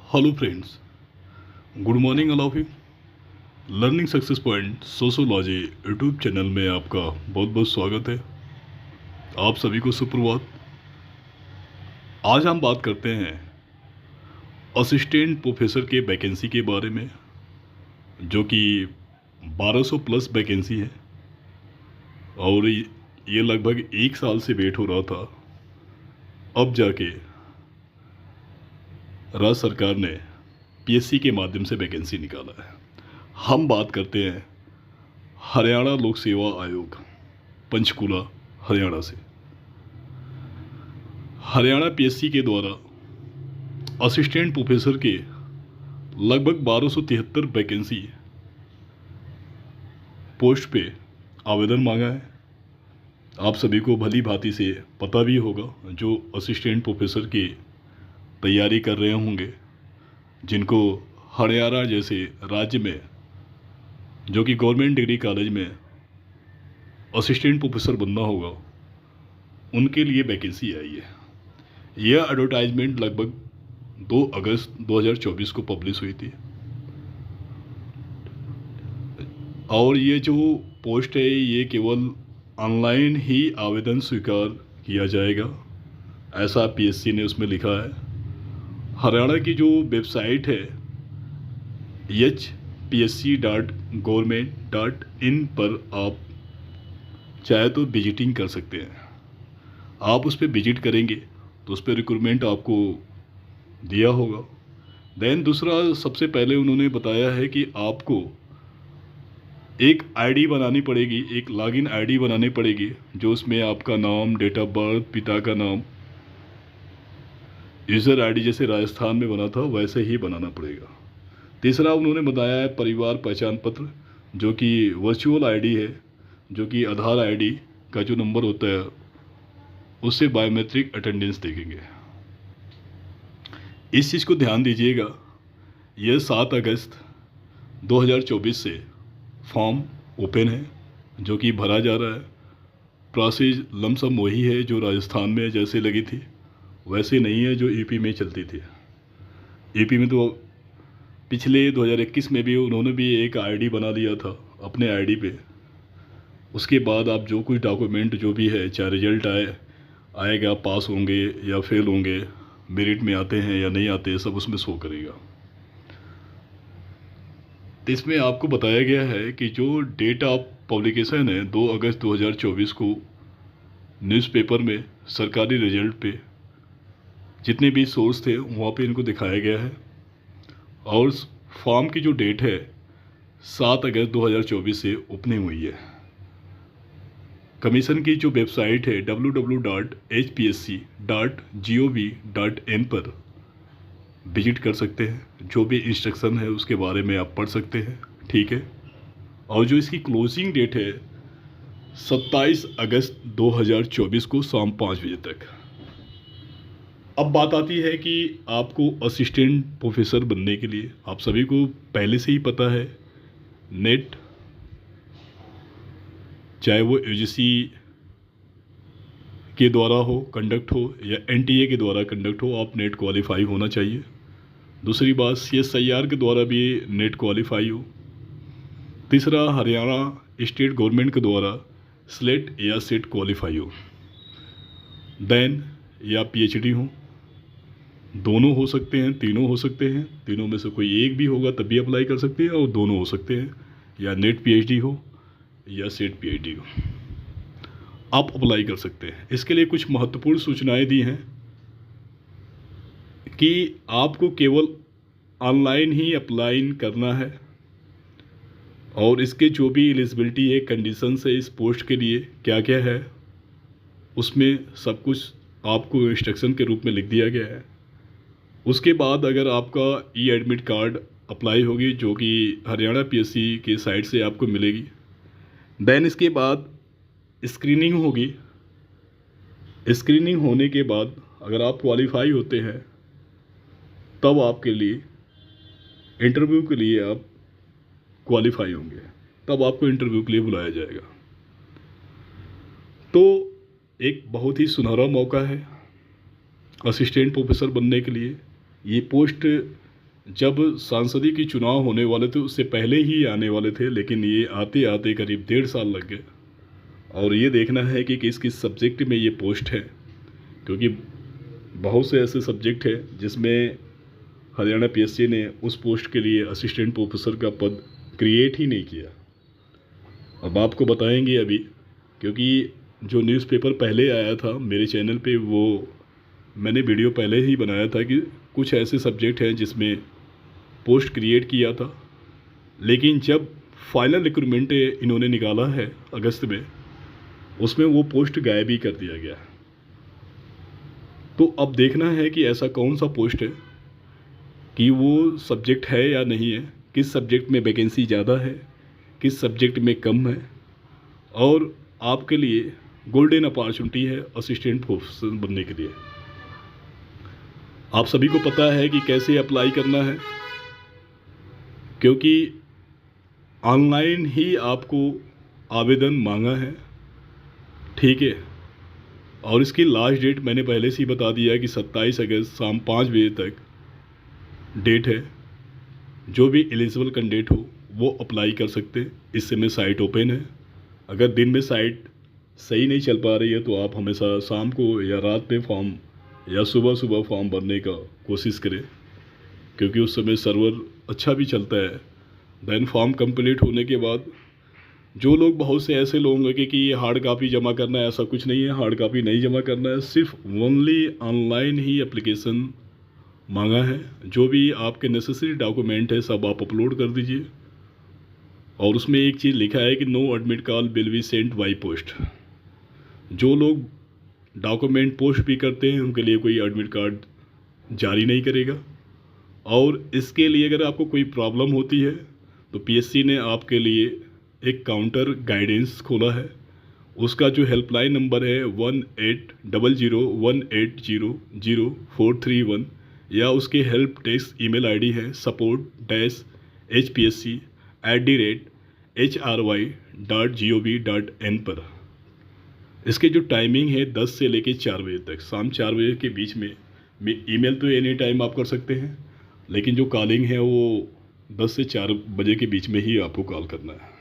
Hello friends, good morning all of you. Learning success point sociology YouTube channel में आपका बहुत बहुत स्वागत है। आप सभी को सुप्रभात। आज हम बात करते हैं असिस्टेंट प्रोफेसर के वैकेंसी के बारे में, जो कि 1200 प्लस वैकेंसी है और ये लगभग 1 साल से वेट हो रहा था। अब जाके राज्य सरकार ने पीएससी के माध्यम से वैकेंसी निकाला है। हम बात करते हैं हरियाणा लोक सेवा आयोग पंचकूला हरियाणा से। हरियाणा पीएससी के द्वारा असिस्टेंट प्रोफेसर के लगभग 1273 वैकेंसी पोस्ट पे आवेदन मांगा है। आप सभी को भली भांति से पता भी होगा, जो असिस्टेंट प्रोफेसर की तैयारी कर रहे होंगे, जिनको हरियाणा जैसे राज्य में जो कि गवर्नमेंट डिग्री कॉलेज में असिस्टेंट प्रोफेसर बनना होगा, उनके लिए वैकेंसी आई है। यह एडवर्टाइजमेंट लगभग 2 अगस्त 2024 को पब्लिश हुई थी और ये जो पोस्ट है ये केवल ऑनलाइन ही आवेदन स्वीकार किया जाएगा, ऐसा पीएससी ने उसमें लिखा है। हरियाणा की जो वेबसाइट है hpsc.government.in पर आप चाहे तो विजिटिंग कर सकते हैं। आप उस पर विजिट करेंगे तो उस पर रिक्रूटमेंट आपको दिया होगा। देन दूसरा, सबसे पहले उन्होंने बताया है कि आपको एक आईडी बनानी पड़ेगी, एक लॉगिन आईडी बनानी पड़ेगी, जो उसमें आपका नाम, डेट ऑफ बर्थ, पिता का नाम, यूज़र आईडी जैसे राजस्थान में बना था वैसे ही बनाना पड़ेगा। तीसरा उन्होंने बताया है परिवार पहचान पत्र, जो कि वर्चुअल आईडी है, जो कि आधार आईडी का जो नंबर होता है उससे बायोमेट्रिक अटेंडेंस देखेंगे। इस चीज़ को ध्यान दीजिएगा। यह 7 अगस्त 2024 से फॉर्म ओपन है, जो कि भरा जा रहा है। प्रोसेस लमसम वही है जो राजस्थान में जैसे लगी थी वैसे नहीं है जो यूपी में चलती थी। यूपी में तो पिछले 2021 में भी उन्होंने भी एक आईडी बना लिया था अपने आईडी पे। उसके बाद आप जो कुछ डॉक्यूमेंट जो भी है, चाहे रिजल्ट आएगा, पास होंगे या फेल होंगे, मेरिट में आते हैं या नहीं आते, सब उसमें शो करेगा। तो इसमें आपको बताया गया है कि जो डेट ऑफ पब्लिकेशन है 2 अगस्त 2024 को न्यूज़पेपर में सरकारी रिजल्ट पे जितने भी सोर्स थे वहाँ पे इनको दिखाया गया है। और फॉर्म की जो डेट है 7 अगस्त 2024 से ओपनिंग हुई है। कमीशन की जो वेबसाइट है www.hpsc.gov.in पर विजिट कर सकते हैं। जो भी इंस्ट्रक्शन है उसके बारे में आप पढ़ सकते हैं, ठीक है। और जो इसकी क्लोजिंग डेट है 27 अगस्त 2024 को शाम 5 बजे तक। अब बात आती है कि आपको असिस्टेंट प्रोफेसर बनने के लिए, आप सभी को पहले से ही पता है, नेट चाहे वो यूजीसी के द्वारा हो कंडक्ट हो या एनटीए के द्वारा कंडक्ट हो, आप नेट क्वालिफाई होना चाहिए। दूसरी बात, सीएसआईआर के द्वारा भी नेट क्वालिफाई हो। तीसरा, हरियाणा स्टेट गवर्नमेंट के द्वारा स्लेट या सेट क्वालिफाई हो। देन या पीएचडी हो, दोनों हो सकते हैं, तीनों हो सकते हैं, तीनों में से कोई एक भी होगा तब भी अप्लाई कर सकते हैं, और दोनों हो सकते हैं, या नेट पीएचडी हो या सेट पीएचडी हो, आप अप्लाई कर सकते हैं। इसके लिए कुछ महत्वपूर्ण सूचनाएं दी हैं कि आपको केवल ऑनलाइन ही अप्लाई करना है, और इसके जो भी एलिजिबिलिटी है, कंडीशंस है इस पोस्ट के लिए क्या क्या है, उसमें सब कुछ आपको इंस्ट्रक्शन के रूप में लिख दिया गया है। उसके बाद अगर आपका ई एडमिट कार्ड अप्लाई होगी, जो कि हरियाणा पीएससी की साइट से आपको मिलेगी, देन इसके बाद स्क्रीनिंग होगी। स्क्रीनिंग होने के बाद अगर आप क्वालिफाई होते हैं तब आपके लिए इंटरव्यू के लिए आप क्वालिफाई होंगे, तब आपको इंटरव्यू के लिए बुलाया जाएगा। तो एक बहुत ही सुनहरा मौका है असिस्टेंट प्रोफेसर बनने के लिए। ये पोस्ट जब सांसदीय की चुनाव होने वाले थे उससे पहले ही आने वाले थे, लेकिन ये आते आते करीब 1.5 साल लग गए। और ये देखना है कि किस किस सब्जेक्ट में ये पोस्ट है, क्योंकि बहुत से ऐसे सब्जेक्ट हैं जिसमें हरियाणा पीएससी ने उस पोस्ट के लिए असिस्टेंट प्रोफेसर का पद क्रिएट ही नहीं किया। अब आपको बताएंगे अभी, क्योंकि जो न्यूज़पेपर पहले आया था मेरे चैनल पे, वो मैंने वीडियो पहले ही बनाया था कि कुछ ऐसे सब्जेक्ट हैं जिसमें पोस्ट क्रिएट किया था, लेकिन जब फाइनल रिक्रूटमेंट इन्होंने निकाला है अगस्त में, उसमें वो पोस्ट गायब ही कर दिया गया। तो अब देखना है कि ऐसा कौन सा पोस्ट है कि वो सब्जेक्ट है या नहीं है, किस सब्जेक्ट में वैकेंसी ज़्यादा है, किस सब्जेक्ट में कम है। और आपके लिए गोल्डन अपॉर्चुनिटी है असिस्टेंट प्रोफेसर बनने के लिए। आप सभी को पता है कि कैसे अप्लाई करना है, क्योंकि ऑनलाइन ही आपको आवेदन मांगा है, ठीक है। और इसकी लास्ट डेट मैंने पहले से ही बता दिया है कि 27 अगस्त शाम 5 बजे तक डेट है। जो भी एलिजिबल कैंडिडेट हो वो अप्लाई कर सकते हैं। इस समय साइट ओपन है। अगर दिन में साइट सही नहीं चल पा रही है तो आप हमेशा शाम को या रात में फॉर्म या सुबह सुबह फॉर्म भरने का कोशिश करें, क्योंकि उस समय सर्वर अच्छा भी चलता है। देन फॉर्म कंप्लीट होने के बाद जो लोग, बहुत से ऐसे लोग होंगे कि ये हार्ड कापी जमा करना है, ऐसा कुछ नहीं है। हार्ड कापी नहीं जमा करना है, सिर्फ ओनली ऑनलाइन ही एप्लीकेशन मांगा है। जो भी आपके नेसेसरी डॉक्यूमेंट है सब आप अपलोड कर दीजिए। और उसमें एक चीज़ लिखा है कि no admit call will be sent by post. जो लोग डॉक्यूमेंट पोस्ट भी करते हैं उनके लिए कोई एडमिट कार्ड जारी नहीं करेगा। और इसके लिए अगर आपको कोई प्रॉब्लम होती है तो पीएससी ने आपके लिए एक काउंटर गाइडेंस खोला है। उसका जो हेल्पलाइन नंबर है 180018000431, या उसके हेल्प डेस्क ईमेल आईडी है support-hpsc@hry.gov.in पर। इसके जो टाइमिंग है 10 से लेके 4 बजे तक, शाम 4 बजे के बीच में। ईमेल तो एनी टाइम आप कर सकते हैं, लेकिन जो कॉलिंग है वो 10 से 4 बजे के बीच में ही आपको कॉल करना है।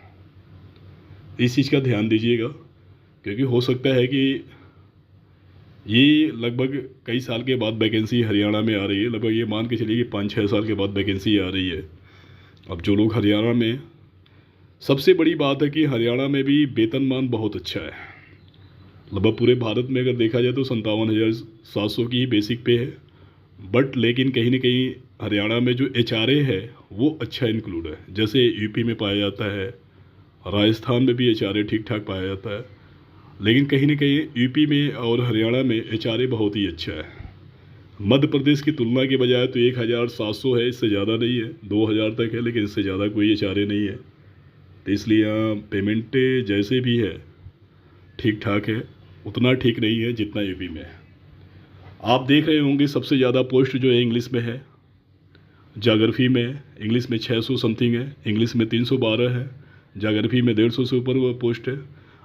इस चीज़ का ध्यान दीजिएगा, क्योंकि हो सकता है कि ये लगभग कई साल के बाद वैकेंसी हरियाणा में आ रही है। लगभग ये मान के चलिए कि 5-6 साल के बाद वैकेंसी आ रही है। अब जो लोग हरियाणा में, सबसे बड़ी बात है कि हरियाणा में भी वेतनमान बहुत अच्छा है। लगभग पूरे भारत में अगर देखा जाए तो 57,700 की ही बेसिक पे है। बट लेकिन कहीं ना कहीं हरियाणा में जो एचआरए है वो अच्छा इंक्लूड है। जैसे यूपी में पाया जाता है, राजस्थान में भी एचआरए ठीक ठाक पाया जाता है, लेकिन कहीं ना कहीं यूपी में और हरियाणा में एचआरए बहुत ही अच्छा है। मध्य प्रदेश की तुलना के बजाय तो 1,700 है, इससे ज़्यादा नहीं है। 2,000 तक है, लेकिन इससे ज़्यादा कोई एचआरए नहीं है। तो इसलिए यहाँ पेमेंट जैसे भी है ठीक ठाक है, उतना ठीक नहीं है जितना यूपी में है। आप देख रहे होंगे सबसे ज़्यादा पोस्ट जो है इंग्लिश में है। ज्योग्राफी में इंग्लिश में 600 समथिंग है, इंग्लिश में 312 है, ज्योग्राफी में 150 से ऊपर वो पोस्ट है।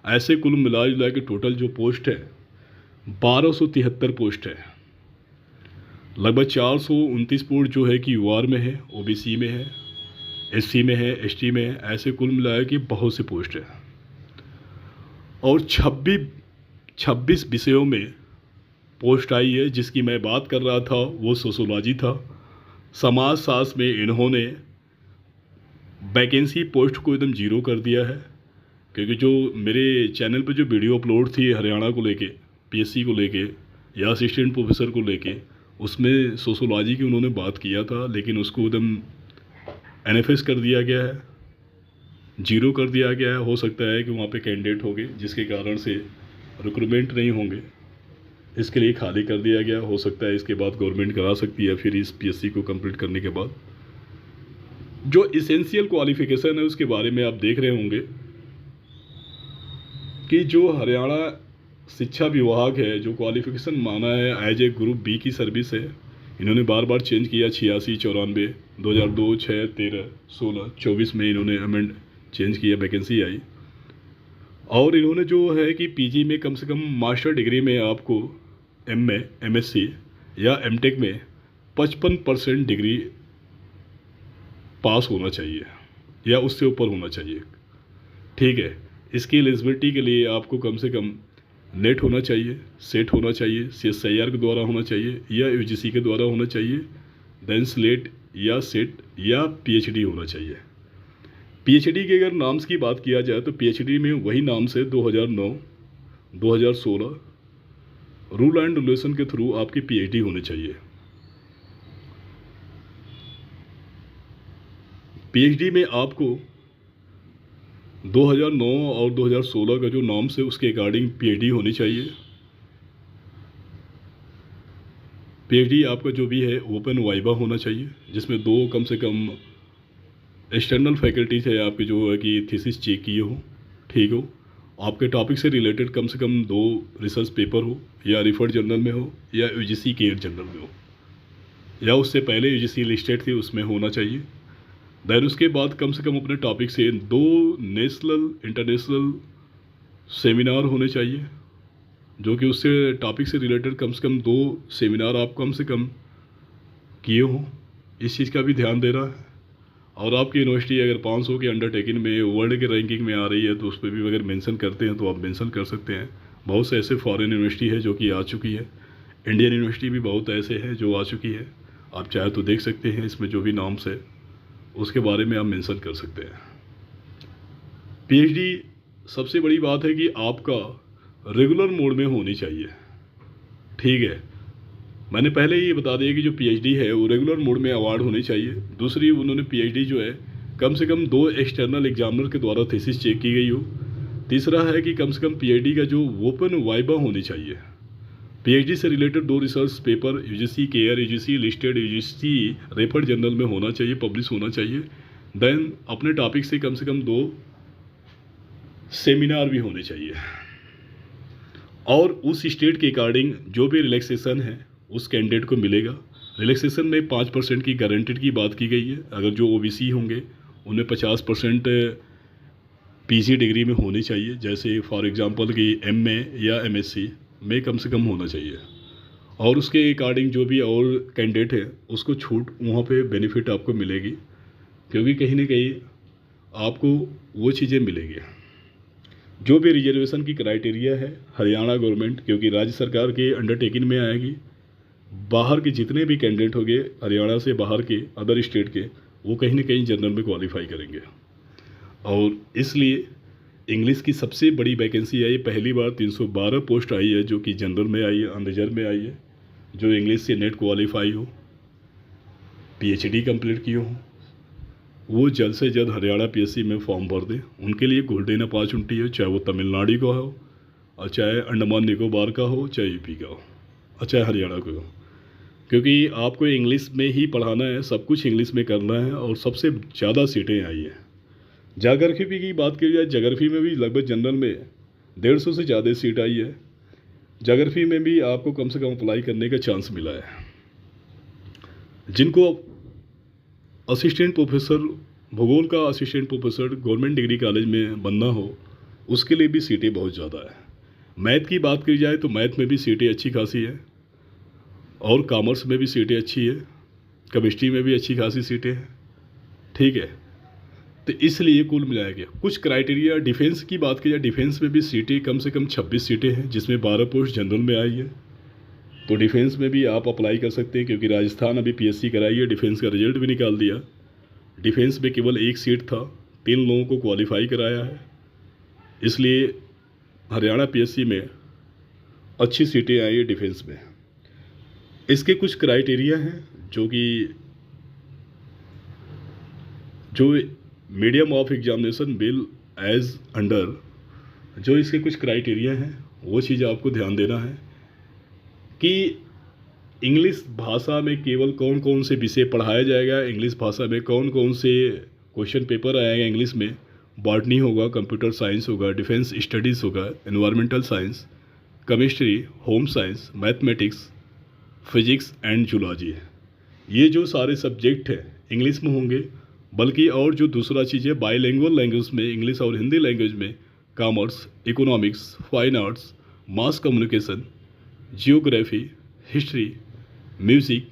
ऐसे कुल मिला जुला के टोटल जो पोस्ट है 1273 पोस्ट है। लगभग 429 पोस्ट जो है कि यूआर में है, ओबीसी में है, एससी में है, एसटी में है। ऐसे कुल मिला के बहुत से पोस्ट है। और 26 विषयों में पोस्ट आई है। जिसकी मैं बात कर रहा था वो सोशोलॉजी था। समाजशास्त्र में इन्होंने वैकेंसी पोस्ट को एकदम जीरो कर दिया है, क्योंकि जो मेरे चैनल पर जो वीडियो अपलोड थी हरियाणा को लेके, पीएससी को लेके या असिस्टेंट प्रोफेसर को लेके, उसमें सोशोलॉजी की उन्होंने बात किया था, लेकिन उसको एकदम एनएफएस कर दिया गया है, जीरो कर दिया गया है। हो सकता है कि वहाँ पे कैंडिडेट होंगे जिसके कारण से रिक्रूटमेंट नहीं होंगे, इसके लिए खाली कर दिया गया। हो सकता है इसके बाद गवर्नमेंट करा सकती है फिर इस पीएससी को कंप्लीट करने के बाद। जो इसेंशियल क्वालिफिकेशन है उसके बारे में आप देख रहे होंगे कि जो हरियाणा शिक्षा विभाग है जो क्वालिफिकेशन माना है एज ए ग्रुप बी की सर्विस है, इन्होंने बार बार चेंज किया। 86, 94, 2002, 6, 13, 16, 24 में इन्होंने अमेंड चेंज किया, वैकेंसी आई। और इन्होंने जो है कि पीजी में कम से कम मास्टर डिग्री में आपको एमए, एमएससी या एमटेक में 55% डिग्री पास होना चाहिए या उससे ऊपर होना चाहिए। ठीक है, इसकी एलिजिबिलिटी के लिए आपको कम से कम नेट होना चाहिए, सेट होना चाहिए, CSIR के द्वारा होना चाहिए या UGC के द्वारा होना चाहिए, देन स्लेट या सेट या PhD होना चाहिए। PhD के अगर नाम्स की बात किया जाए तो PhD में वही नाम्स है 2009, 2016 रूल एंड रेगुलेशन के थ्रू आपकी PhD होनी चाहिए। PhD में आपको 2009 और 2016 का जो नॉर्म्स है उसके अकॉर्डिंग PhD होनी चाहिए। PhD आपका जो भी है ओपन वाइवा होना चाहिए, जिसमें 2 कम से कम एक्सटर्नल फैकल्टीज है आपके जो है कि थीसिस चेक किए हो, ठीक हो, आपके टॉपिक से रिलेटेड कम से कम 2 रिसर्च पेपर हो या रिफर्ड जर्नल में हो या UGC केयर जर्नल में हो या उससे पहले UGC लिस्टेड थी उसमें होना चाहिए। देन उसके बाद कम से कम अपने टॉपिक से 2 नेशनल इंटरनेशनल सेमिनार होने चाहिए, जो कि उससे टॉपिक से रिलेटेड कम से कम 2 सेमिनार आप कम से कम किए हों। इस चीज़ का भी ध्यान देना है। और आपकी यूनिवर्सिटी अगर 500 के अंडरटेकिंग में वर्ल्ड के रैंकिंग में आ रही है तो उस पर भी अगर मेंशन करते हैं तो आप मेंशन कर सकते हैं। बहुत से ऐसे फॉरेन यूनिवर्सिटी है जो कि आ चुकी है, इंडियन यूनिवर्सिटी भी बहुत ऐसे हैं जो आ चुकी है। आप चाहे तो देख सकते हैं, इसमें जो भी नाम्स है उसके बारे में आप मेंशन कर सकते हैं। PhD सबसे बड़ी बात है कि आपका रेगुलर मोड में होनी चाहिए। ठीक है, मैंने पहले ही ये बता दिया कि जो PhD है वो रेगुलर मोड में अवार्ड होनी चाहिए। दूसरी, उन्होंने PhD जो है कम से कम 2 एक्सटर्नल एग्जामिनर के द्वारा थीसिस चेक की गई हो। तीसरा है कि कम से कम PhD का जो ओपन वाइवा होनी चाहिए। PhD से related 2 research paper UGC care, UGC listed, UGC referred journal में होना चाहिए, पब्लिश होना चाहिए। देन अपने टॉपिक से कम 2 सेमिनार भी होने चाहिए। और उस स्टेट के अकॉर्डिंग जो भी रिलैक्सेशन है उस कैंडिडेट को मिलेगा। रिलैक्सेशन में 5% की गारंटेड की बात की गई है। अगर जो OBC होंगे उन्हें 50% PG डिग्री में होनी चाहिए, जैसे फॉर एग्जांपल कि MA या MSc में कम से कम होना चाहिए। और उसके अकॉर्डिंग जो भी और कैंडिडेट है उसको छूट वहाँ पे बेनिफिट आपको मिलेगी, क्योंकि कहीं ना कहीं आपको वो चीज़ें मिलेगी। जो भी रिजर्वेशन की क्राइटेरिया है हरियाणा गवर्नमेंट, क्योंकि राज्य सरकार के अंडरटेकिंग में आएगी, बाहर के जितने भी कैंडिडेट होंगे हरियाणा से बाहर के अदर स्टेट के, वो कहीं ना कहीं जनरल में क्वालिफाई करेंगे। और इसलिए इंग्लिश की सबसे बड़ी वैकेंसी आई, पहली बार 312 पोस्ट आई है जो कि जनरल में आई है, अनरिजर्व में आई है। जो इंग्लिश से नेट क्वालिफाई हो, PhD कंप्लीट किए हो, वो जल्द से जल्द हरियाणा PSC में फॉर्म भर दे। उनके लिए गोल्डन अपॉर्चुनिटी है, चाहे वो तमिलनाडु का हो और चाहे अंडमान निकोबार का हो, चाहे UP का हो और चाहे हरियाणा का हो, क्योंकि आपको इंग्लिश में ही पढ़ाना है, सब कुछ इंग्लिश में करना है। और सबसे ज़्यादा सीटें आई हैं। ज्योग्राफी की बात की जाए, ज्योग्राफी में भी लगभग जनरल में 150 से ज़्यादा सीट आई है। ज्योग्राफी में भी आपको कम से कम अप्लाई करने का चांस मिला है। जिनको असिस्टेंट प्रोफेसर, भूगोल का assistant professor government degree college में बनना हो, उसके लिए भी सीटें बहुत ज़्यादा है। मैथ की बात की जाए तो मैथ में भी सीटें अच्छी खासी है, और कॉमर्स में भी सीटें अच्छी है, केमिस्ट्री में भी अच्छी खासी सीटें हैं। ठीक है, तो इसलिए कुल मिलाया गया कुछ क्राइटेरिया। डिफेंस की बात की जाए, डिफेंस में भी सीटें कम से कम 26 सीटें हैं, जिसमें 12 पोस्ट जनरल में आई है। तो डिफेंस में भी आप अप्लाई कर सकते हैं, क्योंकि राजस्थान अभी PSC कराई है, डिफेंस का रिजल्ट भी निकाल दिया। डिफेंस में केवल 1 सीट था, 3 लोगों को क्वालिफाई कराया है। इसलिए हरियाणा PSC में अच्छी सीटें आई है डिफेंस में। इसके कुछ क्राइटेरिया हैं जो medium of examination will as under, जो इसके कुछ क्राइटेरिया हैं वो चीज़ आपको ध्यान देना है कि इंग्लिश भाषा में केवल कौन कौन से विषय पढ़ाया जाएगा, इंग्लिश भाषा में कौन कौन से क्वेश्चन पेपर आएगा इंग्लिश में। बॉटनी होगा, कंप्यूटर साइंस होगा, डिफेंस स्टडीज़ होगा, environmental science, chemistry, home science, mathematics, physics and zoology. ये जो सारे सब्जेक्ट हैं इंग्लिश में होंगे। बल्कि और जो दूसरा चीज़ है, बाईलैंग्वेज लैंग्वेज में इंग्लिश और हिंदी लैंग्वेज में commerce, economics, fine arts, mass communication, geography, history, music,